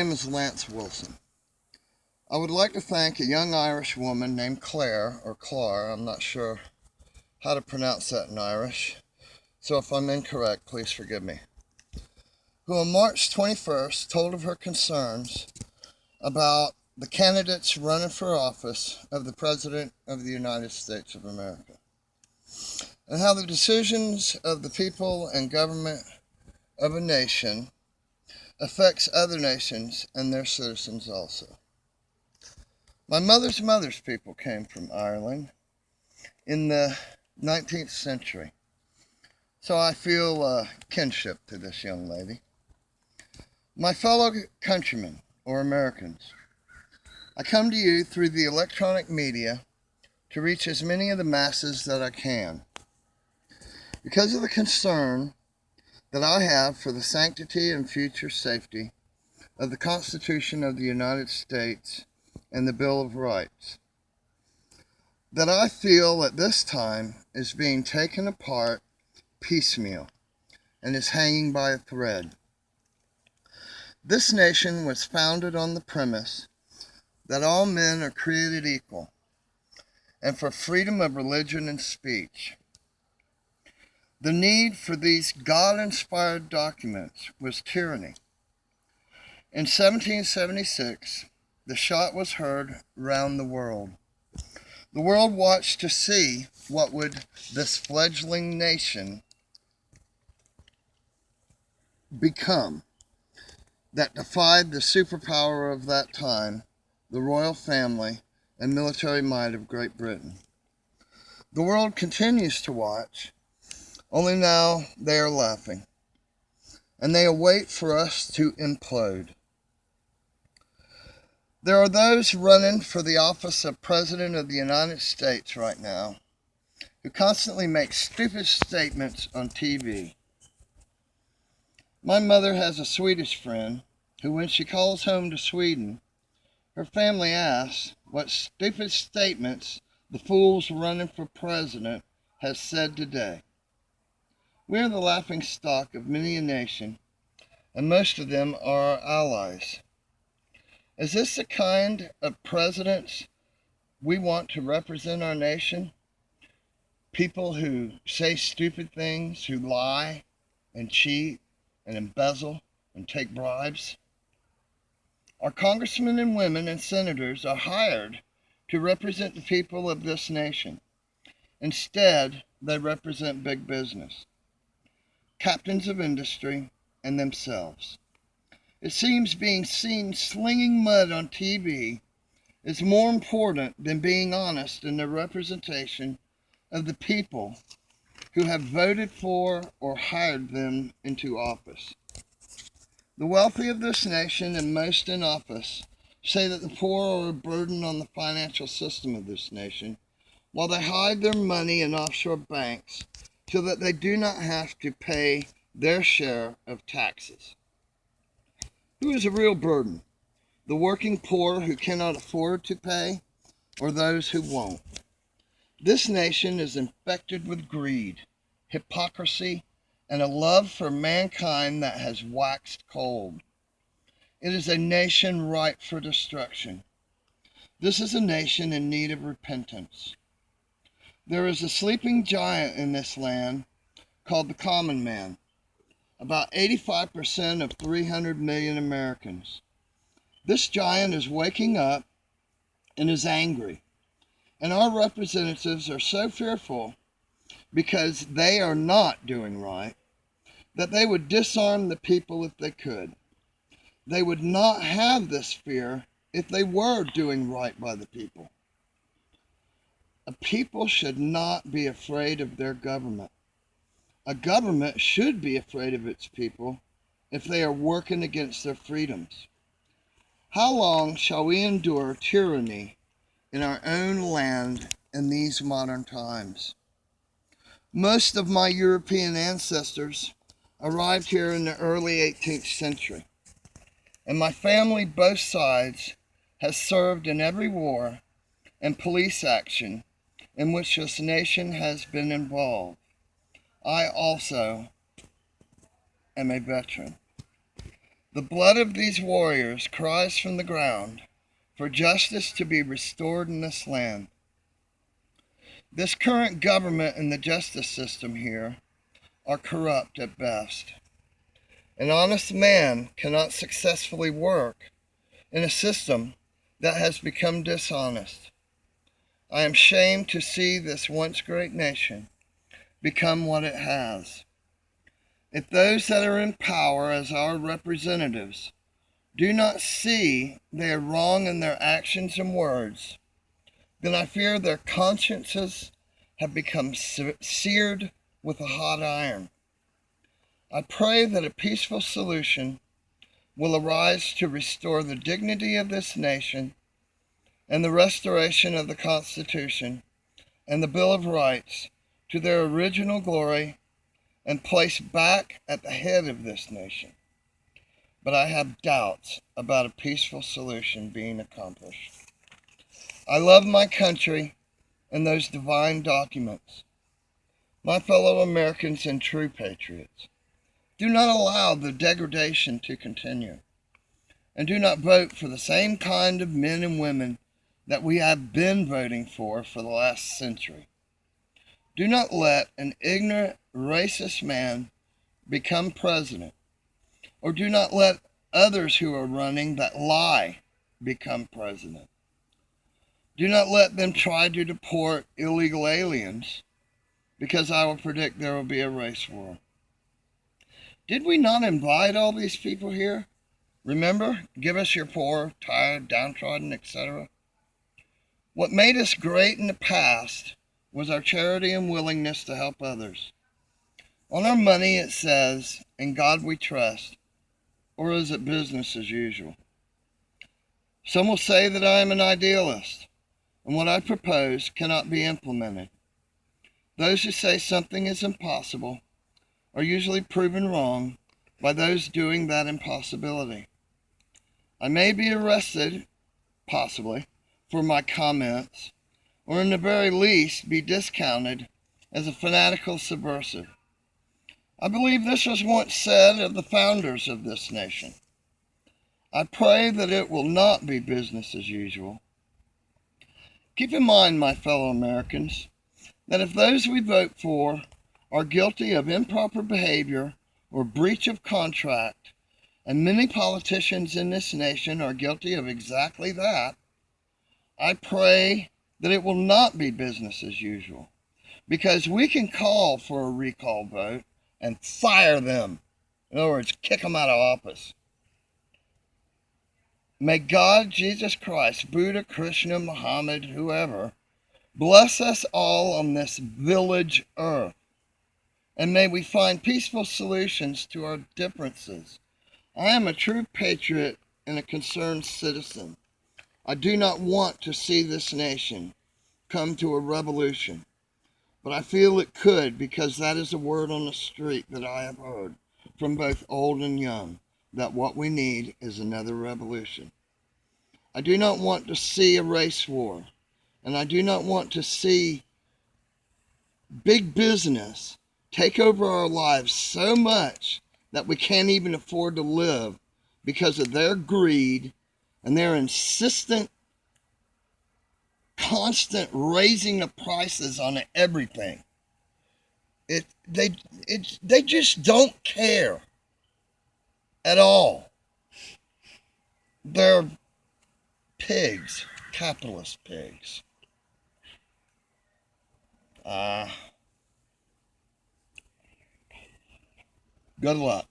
name is Lance Wilson. I would like to thank a young Irish woman named Claire, or Clar, I'm not sure how to pronounce that in Irish, so if I'm incorrect, please forgive me, who on March 21st told of her concerns about the candidates running for office of the President of the United States of America, and how the decisions of the people and government of a nation affects other nations and their citizens also. My mother's people came from Ireland in the 19th century, so I feel kinship to this young lady. My fellow countrymen, or Americans, I come to you through the electronic media to reach as many of the masses that I can. Because of the concern that I have for the sanctity and future safety of the Constitution of the United States and the Bill of Rights, that I feel at this time is being taken apart piecemeal and is hanging by a thread. This nation was founded on the premise that all men are created equal and for freedom of religion and speech. The need for these God-inspired documents was tyranny. In 1776, the shot was heard round the world. The world watched to see what would this fledgling nation become that defied the superpower of that time, the royal family and military might of Great Britain. The world continues to watch, only now they are laughing, and they await for us to implode. There are those running for the office of President of the United States right now who constantly make stupid statements on TV. My mother has a Swedish friend who, when she calls home to Sweden, her family asks what stupid statements the fools running for president has said today. We are the laughing stock of many a nation, and most of them are our allies. Is this the kind of presidents we want to represent our nation? People who say stupid things, who lie and cheat and embezzle and take bribes? Our congressmen and women and senators are hired to represent the people of this nation. Instead, they represent big business, captains of industry, and themselves. It seems being seen slinging mud on TV is more important than being honest in their representation of the people who have voted for or hired them into office. The wealthy of this nation and most in office say that the poor are a burden on the financial system of this nation, while they hide their money in offshore banks so that they do not have to pay their share of taxes. Who is a real burden? The working poor who cannot afford to pay, or those who won't? This nation is infected with greed, hypocrisy, and a love for mankind that has waxed cold. It is a nation ripe for destruction. This is a nation in need of repentance. There is a sleeping giant in this land called the common man, about 85% of 300 million Americans. This giant is waking up and is angry, and our representatives are so fearful because they are not doing right that they would disarm the people if they could. They would not have this fear if they were doing right by the people. A people should not be afraid of their government. A government should be afraid of its people if they are working against their freedoms. How long shall we endure tyranny in our own land in these modern times? Most of my European ancestors arrived here in the early 18th century, and my family, both sides, has served in every war and police action in which this nation has been involved. I also am a veteran. The blood of these warriors cries from the ground for justice to be restored in this land. This current government and the justice system here are corrupt at best. An honest man cannot successfully work in a system that has become dishonest. I am ashamed to see this once great nation become what it has. If those that are in power as our representatives do not see they are wrong in their actions and words, then I fear their consciences have become seared with a hot iron. I pray that a peaceful solution will arise to restore the dignity of this nation and the restoration of the Constitution and the Bill of Rights to their original glory and place back at the head of this nation. But I have doubts about a peaceful solution being accomplished. I love my country and those divine documents. My fellow Americans and true patriots, do not allow the degradation to continue, and do not vote for the same kind of men and women that we have been voting for the last century. Do not let an ignorant, racist man become president, or do not let others who are running that lie become president. Do not let them try to deport illegal aliens, because I will predict there will be a race war. Did we not invite all these people here? Remember, give us your poor, tired, downtrodden, etc. What made us great in the past was our charity and willingness to help others. On our money it says, "In God we trust," or is it business as usual? Some will say that I am an idealist, and what I propose cannot be implemented. Those who say something is impossible are usually proven wrong by those doing that impossibility. I may be arrested, possibly, for my comments, or in the very least be discounted as a fanatical subversive. I believe this was once said of the founders of this nation. I pray that it will not be business as usual. Keep in mind, my fellow Americans, that if those we vote for are guilty of improper behavior or breach of contract, and many politicians in this nation are guilty of exactly that, I pray that it will not be business as usual, because we can call for a recall vote and fire them. In other words, kick them out of office. May God, Jesus Christ, Buddha, Krishna, Muhammad, whoever, bless us all on this village earth. And may we find peaceful solutions to our differences. I am a true patriot and a concerned citizen. I do not want to see this nation come to a revolution, but I feel it could, because that is a word on the street that I have heard from both old and young, that what we need is another revolution. I do not want to see a race war, and I do not want to see big business take over our lives so much that we can't even afford to live because of their greed and their insistent, constant raising of prices on everything. They just don't care at all. They're pigs, capitalist pigs. Good luck.